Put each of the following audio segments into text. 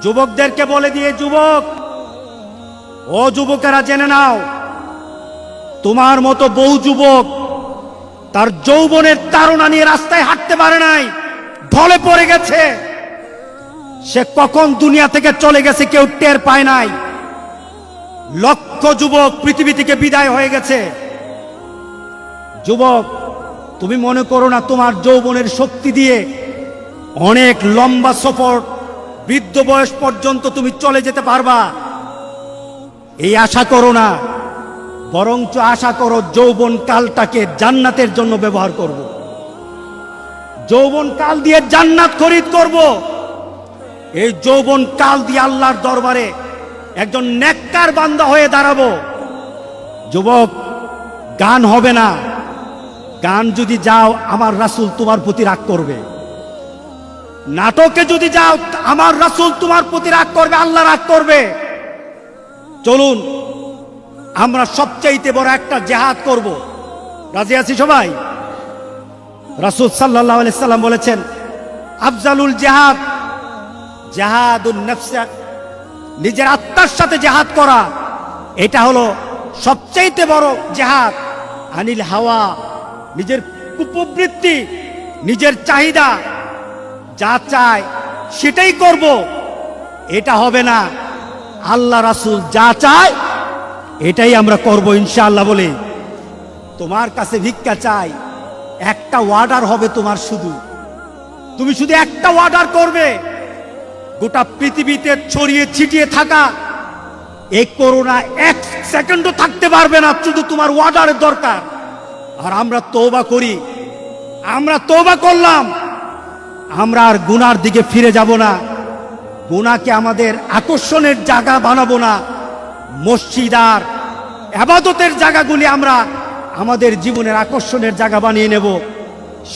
যুবকদেরকে বলে দিয়ে, যুবক ও যুবকেরা জেনে নাও, তোমার মতো বহু যুবক তার যৌবনের তাড়না নিয়ে রাস্তায় হাঁটতে পারে নাই, ঢলে পড়ে গেছে। সে কখন দুনিয়া থেকে চলে গেছে কেউ টের পায় নাই। লক্ষ যুবক পৃথিবী থেকে বিদায় হয়ে গেছে। যুবক, তুমি মনে করো না তোমার যৌবনের শক্তি দিয়ে অনেক লম্বা সফর বৃদ্ধ বয়স পর্যন্ত তুমি চলে যেতে পারবা, এই আশা করো না। বরঞ্চ আশা করো যৌবন কালটাকে জান্নাতের জন্য ব্যবহার করব। যৌবন কাল দিয়ে জান্নাত খরিদ করব। এই যৌবন কাল দিয়ে আল্লাহর দরবারে একজন নেককার বান্দা হয়ে দাঁড়াবো। যুবক, গান হবে না। গান যদি যাও আমার রাসূল তোমার প্রতি রাগ করবে। নাটকে যদি যাও আমার রাসূল তোমার প্রতি রাগ করবে, আল্লাহ রাগ করবে। চলুন আমরা সবচাইতে বড় একটা জিহাদ করব। রাজি আছি সবাই? রাসূল সাল্লাল্লাহু আলাইহি সাল্লাম বলেছেন, আফজালুল জিহাদ জিহাদুন নফস, নিজের আত্মার সাথে জিহাদ করা, এটা হলো সবচাইতে বড় জিহাদ। আনিল হাওয়া, নিজের কুপ্রবৃত্তি, নিজের চাহিদা, যা চায় সেটাই করব, এটা হবে না। আল্লাহ রাসূল যা চায় এটাই আমরা করব ইনশাআল্লাহ। বলে তোমার কাছে ভিক্ষা চাই, একটা অর্ডার হবে তোমার, তুমি শুধু একটা অর্ডার করবে। গোটা পৃথিবীতে ছড়িয়ে ছিটিয়ে থাকা এই করোনা এক সেকেন্ডও থাকতে পারবে না, শুধু তোমার অর্ডারের দরকার। আর আমরা তওবা করি, আমরা তওবা করলাম, আমরা আর গুনার দিকে ফিরে যাব না। গুনাহকে আমাদের আকর্ষণের জায়গা বানাবো না। মসজিদ আর ইবাদতের জায়গাগুলি আমরা আমাদের জীবনের আকর্ষণের জায়গা বানিয়ে নেব।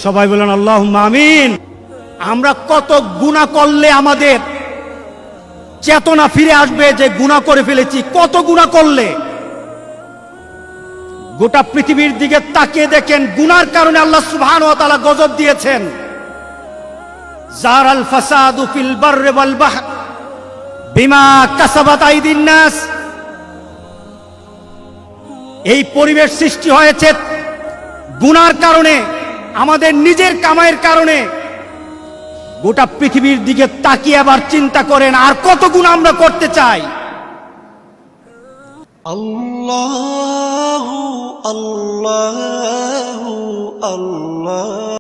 সবাই বলেন আল্লাহুম্মা আমিন। আমরা কত গুনাহ করলে আমাদের চেতনা ফিরে আসবে যে গুনাহ করে ফেলেছি? কত গুনাহ করলে? গোটা পৃথিবীর দিকে তাকিয়ে দেখেন, গুনার কারণে আল্লাহ সুবহানাহু ওয়া তাআলা গজব দিয়েছেন। জারাল ফাসাদু ফিল বাররি ওয়াল বাহর বিমা কাসাবাত আইদিন নাস। এই পরিবেশ সৃষ্টি হয়েছে গুনার কারণে, আমাদের নিজের কামাইয়ের কারণে। গোটা পৃথিবীর দিকে তাকিয়ে আবার চিন্তা করেন আর কত গুনাহ আমরা করতে চাই। আল্লাহু আল্লাহু আল্লাহ।